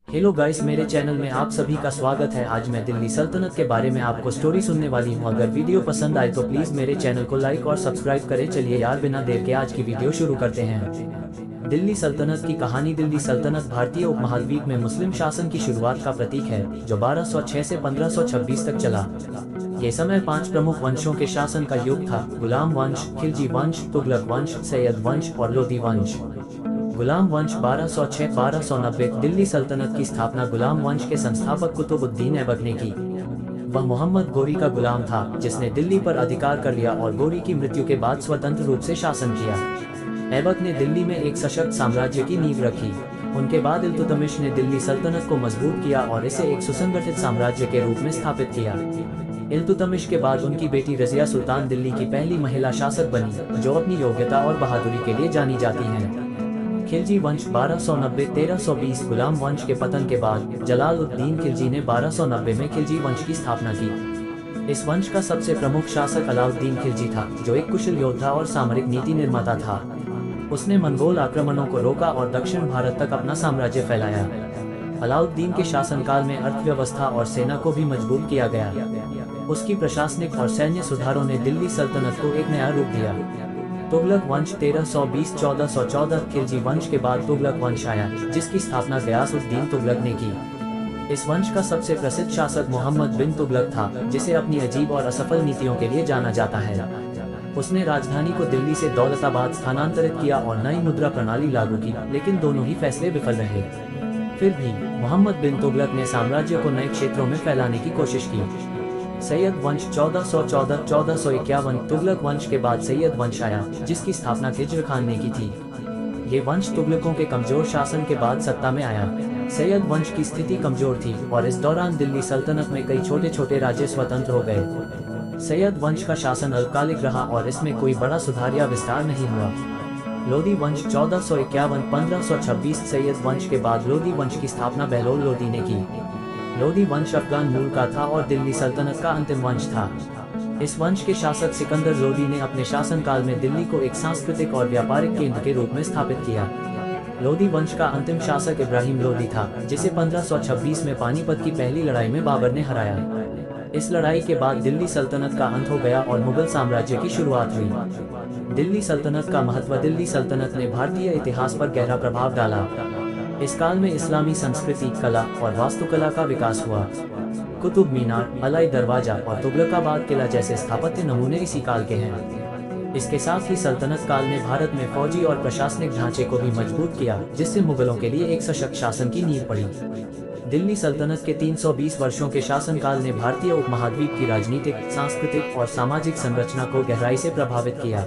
Hello guys, मेरे channel में आप सभी का स्वागत है। आज मैं दिल्ली सल्तनत के बारे में आपको स्टोरी सुनने वाली हूँ। अगर वीडियो पसंद आए तो प्लीज मेरे चैनल को लाइक और सब्सक्राइब करें। चलिए यार, बिना देर के आज की वीडियो शुरू करते हैं। दिल्ली सल्तनत की कहानी। दिल्ली सल्तनत भारतीय उपमहाद्वीप में मुस्लिम शासन की शुरुआत का प्रतीक है, जो 1206 से 1526 तक चला। ये समय 5 प्रमुख वंशों के शासन का युग था: गुलाम वंश, खिलजी वंश, तुगलक वंश, सैयद वंश और लोदी वंश। गुलाम वंश 1206-1290। दिल्ली सल्तनत की स्थापना गुलाम वंश के संस्थापक कुतुबुद्दीन ऐबक ने की। वह मोहम्मद गोरी का गुलाम था, जिसने दिल्ली पर अधिकार कर लिया और गोरी की मृत्यु के बाद स्वतंत्र रूप से शासन किया। ऐबक ने दिल्ली में एक सशक्त साम्राज्य की नींव रखी। उनके बाद इल्तुतमिश ने दिल्ली सल्तनत को मजबूत किया और इसे एक सुसंगठित साम्राज्य के रूप में स्थापित किया। इल्तुतमिश के बाद उनकी बेटी रजिया सुल्तान दिल्ली की पहली महिला शासक बनी, जो अपनी योग्यता और बहादुरी के लिए जानी जाती हैं। खिलजी वंश 1290-1320। गुलाम वंश के पतन के बाद जलालुद्दीन खिलजी ने 1290 में खिलजी वंश की स्थापना की। इस वंश का सबसे प्रमुख शासक अलाउद्दीन खिलजी था, जो एक कुशल योद्धा और सामरिक नीति निर्माता था। उसने मंगोल आक्रमणों को रोका और दक्षिण भारत तक अपना साम्राज्य फैलाया। अलाउद्दीन के शासनकाल में अर्थव्यवस्था और सेना को भी मजबूत किया गया। उसकी प्रशासनिक और सैन्य सुधारों ने दिल्ली सल्तनत को एक नया रूप दिया। तुगलक वंश 1320-1414। खिलजी वंश के बाद तुगलक वंश आया, जिसकी स्थापना गयासुद्दीन तुगलक ने की। इस वंश का सबसे प्रसिद्ध शासक मोहम्मद बिन तुगलक था, जिसे अपनी अजीब और असफल नीतियों के लिए जाना जाता है। उसने राजधानी को दिल्ली से दौलताबाद स्थानांतरित किया और नई मुद्रा प्रणाली लागू की, लेकिन दोनों ही फैसले विफल रहे। फिर भी मोहम्मद बिन तुगलक ने साम्राज्य को नए क्षेत्रों में फैलाने की कोशिश की। सैयद वंश 1414-1451। तुगलक वंश के बाद सैयद वंश आया, जिसकी स्थापना खिज्र खान ने की थी। ये वंश तुगलकों के कमजोर शासन के बाद सत्ता में आया। सैयद वंश की स्थिति कमजोर थी और इस दौरान दिल्ली सल्तनत में कई छोटे छोटे राज्य स्वतंत्र हो गए। सैयद वंश का शासन अल्पकालिक रहा और इसमें कोई बड़ा सुधार या विस्तार नहीं हुआ। लोदी वंश 1451-1526। सैयद वंश के बाद लोदी वंश की स्थापना बहलोल लोदी ने की। लोदी वंश अफगान मूल का था और दिल्ली सल्तनत का अंतिम वंश था। इस वंश के शासक सिकंदर लोदी ने अपने शासनकाल में दिल्ली को एक सांस्कृतिक और व्यापारिक केंद्र के रूप में स्थापित किया। लोदी वंश का अंतिम शासक इब्राहिम लोदी था, जिसे 1526 में पानीपत की पहली लड़ाई में बाबर ने हराया। इस लड़ाई के बाद दिल्ली सल्तनत का अंत हो गया और मुगल साम्राज्य की शुरुआत हुई। दिल्ली सल्तनत का महत्व। दिल्ली सल्तनत ने भारतीय इतिहास पर गहरा प्रभाव डाला। इस काल में इस्लामी संस्कृति, कला और वास्तुकला का विकास हुआ। कुतुब मीनार, अलाई दरवाजा और तुगलकाबाद किला जैसे स्थापत्य नमूने इसी काल के हैं। इसके साथ ही सल्तनत काल ने भारत में फौजी और प्रशासनिक ढांचे को भी मजबूत किया, जिससे मुगलों के लिए एक सशक्त शासन की नींव पड़ी। दिल्ली सल्तनत के 320 वर्षों के शासनकाल ने भारतीय उपमहाद्वीप की राजनीतिक, सांस्कृतिक और सामाजिक संरचना को गहराई से प्रभावित किया।